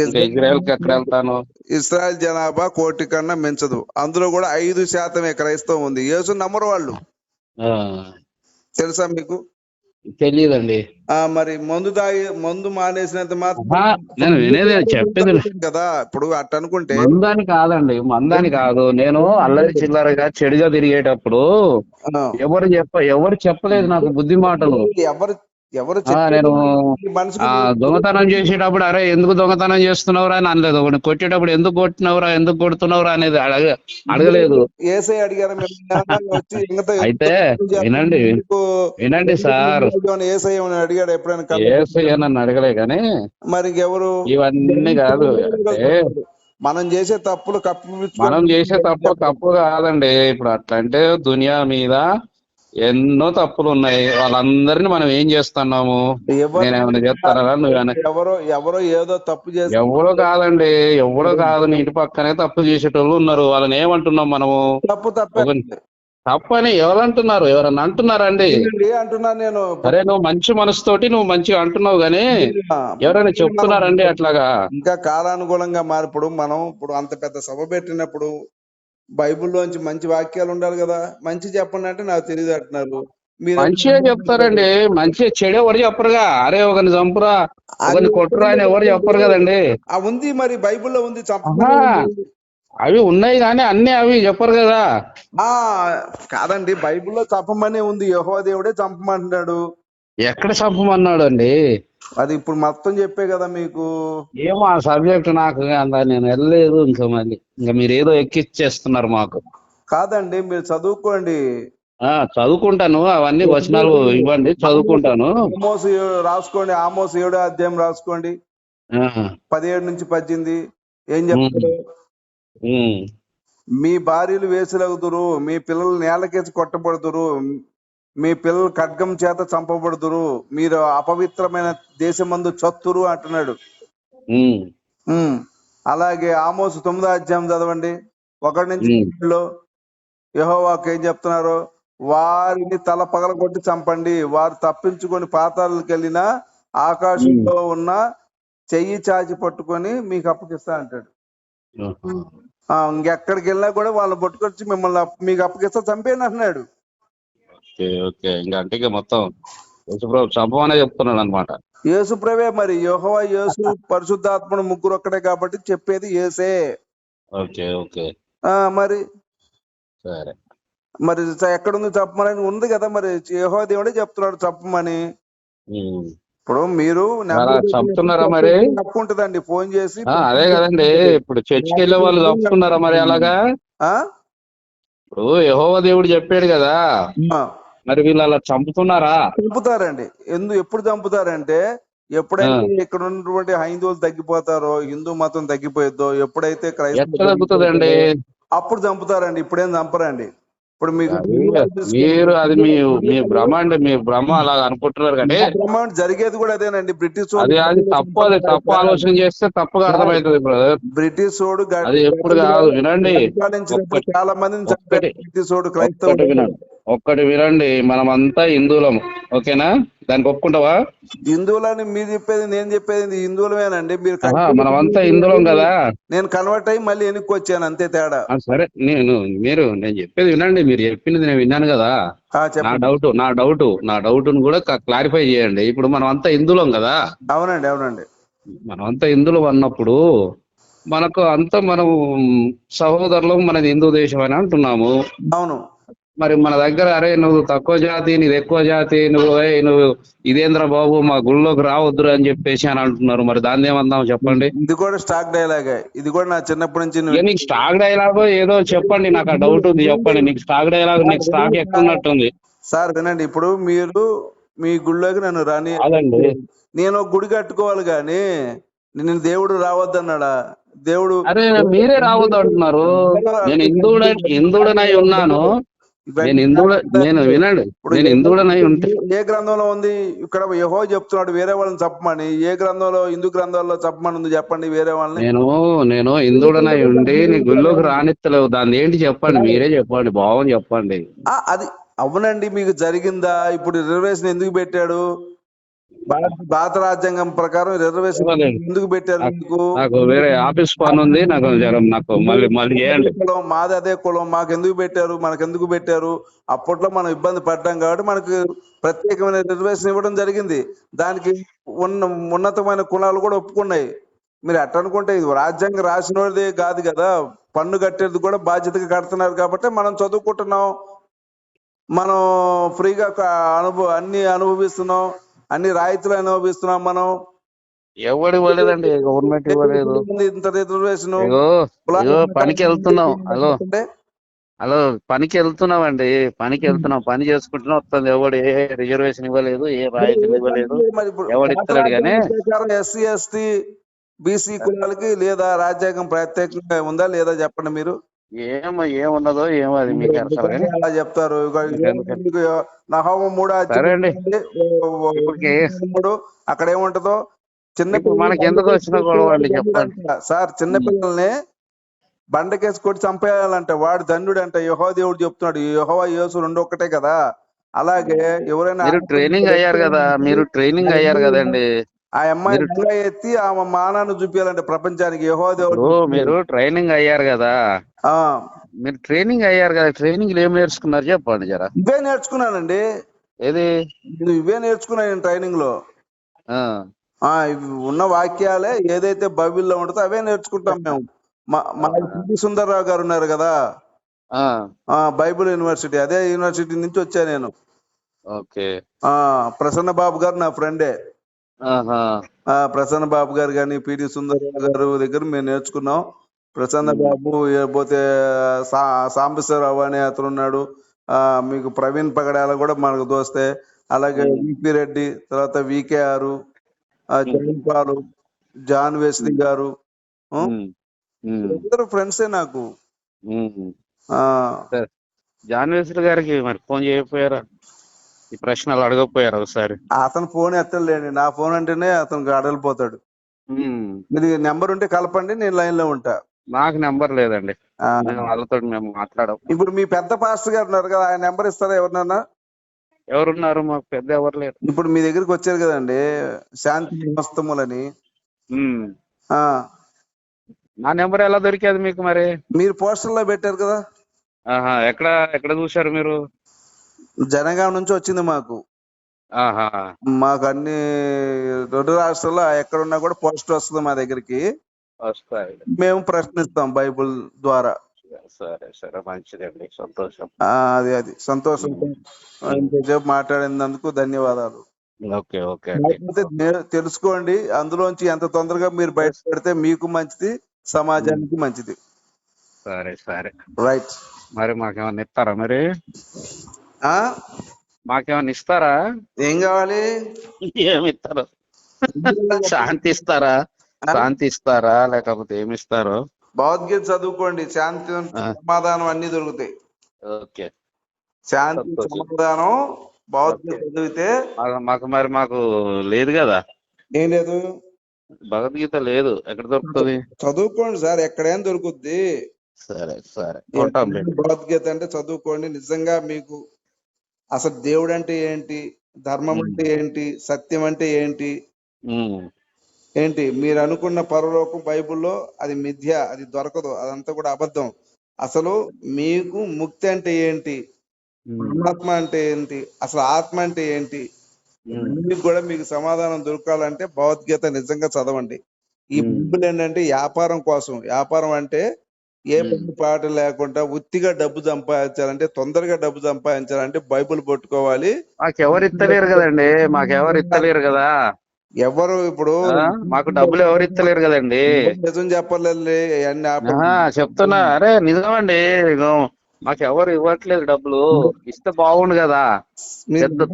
ఇంకా ఇజ్రాయెల్ కి ఎక్కడ వెళ్తాను? ఇస్రాయల్ జనాభా 1 కోటి కన్నా మించదు. అందులో కూడా 5% క్రైస్తవం ఉంది. యేసు నమ్మరు వాళ్ళు. ఆ, తెలుసా మీకు? తెలియదండి. మరి మందు మానేసినంత మాత్రం నేను వినేది చెప్పేది కదా. ఇప్పుడు అట్ట అనుకుంటే మందని కాదండి, మందని కాదు. నేను అల్లరి చిల్లరగా చెడుగా తిరిగేటప్పుడు ఎవరు చెప్పలేదు నాకు బుద్ధి మాటలు. ఎవరు నేను దొంగతనం చేసేటప్పుడు అరే ఎందుకు దొంగతనం చేస్తున్నావురా అని అనలేదు. ఒకటి కొట్టేటప్పుడు ఎందుకు కొట్టినవురా, ఎందుకు కొడుతున్నావురా అనేది అడగలేదు. అయితే వినండి సార్, అడిగాడు ఎప్పుడైనా? ఏసయ్య నన్ను అడగలే కానీ మరి ఎవరు? ఇవన్నీ కాదు. అంటే మనం చేసే తప్పులు మనం చేసే తప్పు కాదండి. ఇప్పుడు అట్లా అంటే దునియా మీద ఎన్నో తప్పులు ఉన్నాయి. వాళ్ళందరినీ మనం ఏం చేస్తున్నాము? నేనేమైనా చేస్తానా? ఎవరో ఏదో తప్పు చేసి ఎవరో కాదండి, ఎవరో కాదు. నీ ఇంటి పక్కనే తప్పు చేసేటోళ్ళు ఉన్నారు. వాళ్ళని ఏమంటున్నాం మనము? తప్పని ఎవరు అంటున్నారు? ఎవరన్నా అంటున్నారండి? అంటున్నా నేను. సరే, నువ్వు మంచి మనసుతోటి నువ్వు మంచిగా అంటున్నావు గానీ ఎవరైనా చెప్తున్నారండి అట్లాగా? ఇంకా కాలానుగుణంగా మారిప్పుడు మనం ఇప్పుడు అంత పెద్ద సభ పెట్టినప్పుడు బైబిల్లోంచి మంచి వాక్యాలు ఉండాలి కదా. మంచి చెప్పండి అంటే నాకు తెలియదు అంటున్నారు. మంచిగా చెప్తారండి. మంచిగా చెడు ఎవరు చెప్పరుగా. అరే ఒకరిని చంపురా, ఒకరిని కొట్టురా అని ఎవరు చెప్పరు కదండి. ఉంది మరి బైబిల్లో ఉంది. అవి ఉన్నాయి కానీ అన్ని అవి చెప్పరు కదా. కాదండి, బైబిల్లో చంపమనే ఉంది. యెహోవా దేవుడే చంపమంటున్నాడు. ఎక్కడ చంపమన్నాడు అండి? అది ఇప్పుడు మొత్తం చెప్పే కదా మీకు. ఏమో ఆ సబ్జెక్ట్ నాకు నేను వెళ్ళలేదు. ఇంకా మీరు ఏదో ఎక్కిచ్చేస్తున్నారు మాకు. కాదండి, మీరు చదువుకోండి. చదువుకుంటాను. అవన్నీ వచనాలు ఇవ్వండి, చదువుకుంటాను. రాసుకోండి. ఆమోస్ 7వ అధ్యాయం రాసుకోండి, 17 నుంచి 18. ఏం చెప్తారు? మీ భార్యలు వేసులగుదురు, మీ పిల్లలు నేలకేసి కొట్టబడుదురు, మీ పిల్లలు ఖడ్గం చేత చంపబడుదురు, మీరు అపవిత్రమైన దేశమందు చత్తురు అంటున్నాడు. అలాగే ఆమోసు 9వ అధ్యాయం చదవండి, 1 నుంచి 2లో యెహోవాకు ఏం చెప్తున్నారు? వారిని తల పగలగొట్టి చంపండి, వారు తప్పించుకొని పాతాళాలకు వెళ్ళినా ఆకాశంలో ఉన్న చెయ్యి చాచి పట్టుకొని మీకు అప్పగిస్తా అంటాడు. ఇంకెక్కడికి వెళ్ళినా కూడా వాళ్ళని పట్టుకొచ్చి మిమ్మల్ని మీకు అప్పగిస్తా, చంపేయండి అంటున్నాడు. అంటే మొత్తం యేసుప్రభు చంపమనే చెప్తున్నాడు అనమాట. యేసుప్రభే మరి. యెహోవా, యేసు, పరిశుద్ధాత్ముడు ముగ్గురు ఒక్కడే కాబట్టి చెప్పేది యేసే. మరి సరే, మరి ఎక్కడుంది చెప్పమని? ఉంది కదా. మరి యెహోవా దేవుడే చెప్తున్నాడు చెప్పమని. ఇప్పుడు మీరు చెప్తున్నారా మరి? తప్పుంటదండి ఫోన్ చేసి. అదే కదండి, ఇప్పుడు చర్చికి వెళ్ళే వాళ్ళు తప్పుతున్నారా మరి అలాగా? ఇప్పుడు యెహోవా దేవుడు చెప్పాడు కదా, మరి వీళ్ళు అలా చంపుతున్నారా? చంపుతారండి. ఎప్పుడు చంపుతారంటే ఎప్పుడైతే ఇక్కడ ఉన్నటువంటి హైందవులు తగ్గిపోతారో, హిందూ మతం తగ్గిపోయిద్దో, ఎప్పుడైతే క్రైస్తవులు తగ్గుతుందండి అప్పుడు చంపుతారండి. ఇప్పుడేం చంపరండి. ఇప్పుడు మీకు మీరు అది మీ భ్రమ అండి. మీ భ్రమ అలా అనుకుంటున్నారు కానీ జరిగేది కూడా అదేనండి. బ్రిటిష్ అది తప్పు. అది తప్పు ఆలోచన చేస్తే తప్పుగా అర్థమవుతుంది బ్రదర్. బ్రిటిష్ వాడు అది ఎప్పుడు కాదు. వినండి, చాలా మందిని చంపారు బ్రిటిష్ వాడు. క్రైస్తవుడు ఒక్కటి వినండి, మనమంతా హిందువులము, ఓకేనా? దానికి ఒప్పుకుంటావా? హిందువులని మీరు చెప్పేది, నేను చెప్పేది హిందువులమేనండి. మీరు మనమంతా హిందువులం కదా. నేను కన్వర్ట్ అయ్యి మళ్ళీ వెనక్కి వచ్చాను, అంతే తేడా. సరే, నేను చెప్పేది వినండి. మీరు చెప్పింది నేను విన్నాను కదా. నా డౌట్ కూడా క్లారిఫై చేయండి. ఇప్పుడు మనం అంతా హిందువులం కదా. అవునండి. మనం అంతా హిందువులం అన్నప్పుడు మనకు అంతా మనం సహోదరులం, మనది హిందూ దేశం అని అంటున్నాము. అవును. మరి మన దగ్గర అరే నువ్వు తక్కువ జాతి, నీది ఎక్కువ జాతి, నువ్వు ఇదేంద్ర బాబు మా గుళ్ళోకి రావద్దు అని చెప్పేసి అని అంటున్నారు. మరి దాన్ని ఏమందాం చెప్పండి? ఇది కూడా స్టాక్ డైలాగే. ఇది కూడా నా చిన్నప్పటి నుంచి. నీకు స్టాక్ డైలాగ్ ఏదో చెప్పండి, నాకు ఆ డౌట్ ఉంది, చెప్పండి. నీకు స్టాక్ డైలాగ్, నీకు స్టాక్ ఎక్కువ ఉన్నట్టుంది. సార్ వినండి, ఇప్పుడు మీరు మీ గుళ్ళోకి నన్ను రాని, నేను గుడి కట్టుకోవాలి గాని నేను దేవుడు రావద్దన్నాడా? దేవుడు అరే మీరే రావద్దు అంటున్నారు. నేను హిందువుడనై ఉన్నాను. వినండి, నేను హిందువుడనై ఉంటే ఏ గ్రంథంలో ఉంది? ఇక్కడ యెహోవా చెప్తున్నాడు వేరే వాళ్ళని చెప్పమని. ఏ గ్రంథంలో? హిందూ గ్రంథాల్లో చెప్పమని ఉంది, చెప్పండి వేరే వాళ్ళని. నేను హిందువుడనై ఉండి నీ గుళ్ళోకి రానిత్తలేవు. దాన్ని ఏంటి చెప్పండి, మీరే చెప్పండి, బాగుంది చెప్పండి. అది అవునండి. మీకు జరిగిందా? ఇప్పుడు రిజర్వేషన్ ఎందుకు పెట్టాడు? భారత రాజ్యాంగం ప్రకారం రిజర్వేషన్ ఇవ్వలేదు. ఎందుకు పెట్టారు మీకు? నాకు వేరే ఆఫీస్ పని ఉంది, నాకు నాకు మళ్ళీ చేయండి. కులం మాది అదే కులం, మాకు ఎందుకు పెట్టారు, మనకు ఎందుకు పెట్టారు? అప్పట్లో మనం ఇబ్బంది పడ్డాం కాబట్టి మనకు ప్రత్యేకమైన రిజర్వేషన్ ఇవ్వడం జరిగింది. దానికి ఉన్నతమైన కులాలు కూడా ఒప్పుకున్నాయి. మీరు ఎట్ట అనుకుంటే ఇది రాజ్యాంగం రాసినోడిది కాదు కదా, పన్ను కట్టేది కూడా బాధ్యతగా కడుతున్నారు కాబట్టి మనం చదువుకుంటున్నాం, మనం ఫ్రీగా అన్ని అనుభవిస్తున్నాం, అన్ని రాయితీలు అనుభవిస్తున్నాం. మనం ఎవడు ఇవ్వలేదండి, గవర్నమెంట్ ఇవ్వలేదు. ఇంత రిజర్వేషన్ పనికి వెళ్తున్నాం. హలో పనికి వెళ్తున్నామండి, పనికి వెళ్తున్నాం, పని చేసుకుంటున్నాం, వస్తుంది. ఎవడు ఏ రిజర్వేషన్ ఇవ్వలేదు, ఏ రాయితీలు ఇవ్వలేదు, ఎవడు ఇస్తలేడు. కానీ ఎస్సీ ఎస్టీ బీసీ కులాలకి లేదా రాజ్యాంగం ప్రత్యేకంగా ఉందా లేదా చెప్పండి మీరు. ఏమున్నదో ఏమో అది మీకు అర్థం. కానీ అలా చెప్తారు. నహోము 3:3 అక్కడ ఏముంటదో చిన్న మనకి ఎందుకు వచ్చిన గొడవ అండి చెప్పండి సార్. చిన్నపిల్లల్ని బండకేసి కొట్టి చంపేయాలంటే వాడు దండుడు అంటే యెహోవా దేవుడు చెప్తున్నాడు. యెహోవా యేసు రెండు ఒక్కటే కదా. అలాగే ఎవరైనా ట్రైనింగ్ అయ్యారు కదా, మీరు ట్రైనింగ్ అయ్యారు కదండి. ఆ అమ్మాయి ఎత్తి ఆమె మానాన్ని చూపించాలంటే ప్రపంచానికి యెహోవా దేవుడు. మీరు ట్రైనింగ్ అయ్యారు కదా, మీరు ట్రైనింగ్ అయ్యారు కదా, ట్రైనింగ్ ఏం నేర్చుకున్నారు చెప్పండి జరా. ఇవే నేర్చుకున్నానండి. ఏది? ఇవే నేర్చుకున్నాను ట్రైనింగ్ లో. ఉన్న వాక్యాలే ఏదైతే బైబిల్లో ఉంటుందో అవే నేర్చుకుంటాం మేము. మా సుందర్రావు గారు ఉన్నారు కదా, బైబిల్ యూనివర్సిటీ, అదే యూనివర్సిటీ నుంచి వచ్చా నేను. ప్రసన్న బాబు గారు నా ఫ్రెండే. ప్రసన్న బాబు గారు కానీ పిటి సుందర్రావు గారు దగ్గర మేము నేర్చుకున్నాం. ప్రసన్న బాబు పోతే సాంబశివరావు అనే అతను ఉన్నాడు. మీకు ప్రవీణ్ పగడాల కూడా మనకు దోస్తే. అలాగే విపి రెడ్డి, తర్వాత వికేఆర్, జైపాలు, జాన్ వెస్లీ గారు, అందరూ ఫ్రెండ్సే నాకు. జాన్ వెస్లీ గారికి మరి ఫోన్ చేయకపోయారా? ఈ ప్రశ్నలు అడగకపోయారు ఒకసారి? అతను ఫోన్ ఎత్తలేండి, నా ఫోన్ అంటేనే అతనికి అడలిపోతాడు. మీది నెంబర్ ఉంటే కలపండి, నేను లైన్ లో ఉంటా. నాకు నెంబర్ లేదండి, వాళ్ళతో మేము మాట్లాడం. ఇప్పుడు మీ పెద్ద పాస్టర్ గారు ఉన్నారు కదా, ఆయన నెంబర్ ఇస్తారా ఎవరినన్నా? ఎవరున్నారు? మాకు పెద్ద ఎవరు లేరు. ఇప్పుడు మీ దగ్గరికి వచ్చారు కదండి శాంతి మస్తములని, నా నెంబర్ ఎలా దొరికేది మీకు? మరి మీరు పోస్టర్ లో పెట్టారు కదా. ఎక్కడ చూసారు మీరు? జనగాం నుంచి వచ్చింది మాకు. మాకు అన్ని 2 రాష్ట్రాల్లో ఎక్కడున్నా కూడా పోస్టర్ వస్తుంది మా దగ్గరికి. మేము ప్రశ్నిస్తాం బైబుల్ ద్వారా. సరే మంచిదండి, సంతోషం. అది సంతోషం. ఇంతసేపు మాట్లాడినందుకు ధన్యవాదాలు. తెలుసుకోండి, అందులోంచి ఎంత తొందరగా మీరు బయట పెడితే మీకు మంచిది, సమాజానికి మంచిది. సరే రైట్. మరి మాకేమన్నా ఇస్తారా? మరి మాకేమన్నా ఇస్తారా? ఏం కావాలి? ఏమి ఇస్తారు? శాంతి ఇస్తారా? శాంతి ఇస్తారా లేకపోతే ఏమి ఇస్తారో? భగవద్గీత చదువుకోండి, శాంతి సమాధానం అన్ని దొరుకుతాయి. శాంతి సమాధానం భగవద్గీత చదివితే. మాకు లేదు కదా. ఏం లేదు? భగవద్గీత లేదు, ఎక్కడ దొరుకుతుంది? చదువుకోండి సార్, ఎక్కడైనా దొరుకుద్ది. సరే భగవద్గీత అంటే చదువుకోండి. నిజంగా మీకు అసలు దేవుడు అంటే ఏంటి, ధర్మం అంటే ఏంటి, సత్యం అంటే ఏంటి, మీరు అనుకున్న పరలోకం బైబుల్లో అది మిథ్య, అది దొరకదు, అదంతా కూడా అబద్ధం. అసలు మీకు ముక్తి అంటే ఏంటి, పరమాత్మ అంటే ఏంటి, అసలు ఆత్మ అంటే ఏంటి, మీకు కూడా మీకు సమాధానం దొరకాలంటే భగవద్గీత నిజంగా చదవండి. ఈ బైబుల్ ఏంటంటే వ్యాపారం కోసం. వ్యాపారం అంటే ఏ పని పాట లేకుండా ఉత్తిగా డబ్బు సంపాదించాలంటే, తొందరగా డబ్బు సంపాదించాలంటే బైబుల్ పట్టుకోవాలి. మాకెవరు ఇస్తలేరు కదండి, మాకెవరు ఇస్తలేరు కదా. ఎవరు ఇప్పుడు మాకు డబ్బులు ఎవరు ఇస్తలేరు కదండి. నిజం చెప్పలేదు చెప్తున్నా. అరే నిజమండి, మాకు ఎవరు ఇవ్వట్లేదు డబ్బులు. ఇస్తే బాగుండు కదా,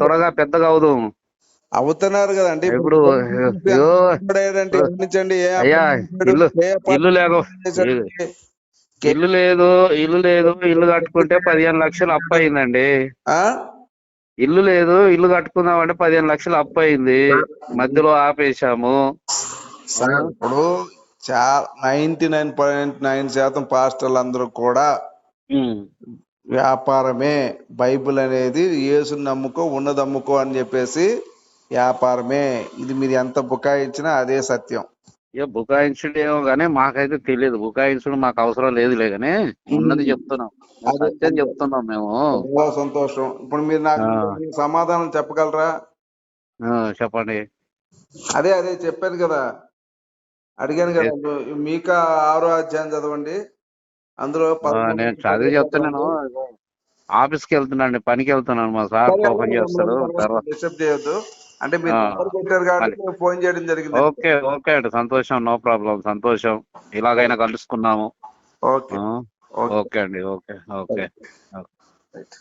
త్వరగా పెద్దగా అవుదాం. అవుతున్నారు కదండి ఇప్పుడు. అయ్యా ఇల్లు లేదు, ఇల్లు కట్టుకుంటే 15 లక్షలు అప్పు అయిందండి. ఇల్లు లేదు, ఇల్లు కట్టుకుందామంటే 15 లక్షలు అప్పు అయింది, మధ్యలో ఆపేశాము. ఇప్పుడు 99.9% పాస్టర్లు అందరూ కూడా వ్యాపారమే. బైబిల్ అనేది యేసుని నమ్ముకో, ఉన్నది అమ్ముకో అని చెప్పేసి వ్యాపారమే. ఇది మీరు ఎంత బుకాయించినా అదే సత్యం. ఇక బుకాయించుడేమో కానీ మాకైతే తెలియదు. బుకాయించుడు మాకు అవసరం లేదులే కానీ ఉన్నది చెప్తున్నాం. అదే సత్యం అదే. చెప్తున్నాం మేము. చాలా సంతోషం. ఇప్పుడు మీరు నాకు ఆ, సమాధానం చెప్పగలరా? చెప్పండి. అదే అదే చెప్పాను కదా, అడిగాను కదా. మీక 6వ అధ్యాయం చదవండి, అందులో నేను చదివి 13 చెప్తున్నాను. ఆఫీస్కి వెళ్తున్నాను, పనికి వెళ్తున్నాను. మా సార్ కోపం చేస్తాడు తర్వాత. డిస్టర్బ్ చేయొద్దు. అంటే మీరు ఆ, నెంబర్ పెట్టారు కాబట్టి పని. నేను ఫోన్ చేయడం జరిగింది. ఓకే ఓకే అండి, సంతోషం. నో ప్రాబ్లం, సంతోషం. ఇలాగైనా కలుసుకున్నాము. ఓకే ఆ, ఓకే. ఓకే అండి, ఓకే ఓకే. రైట్.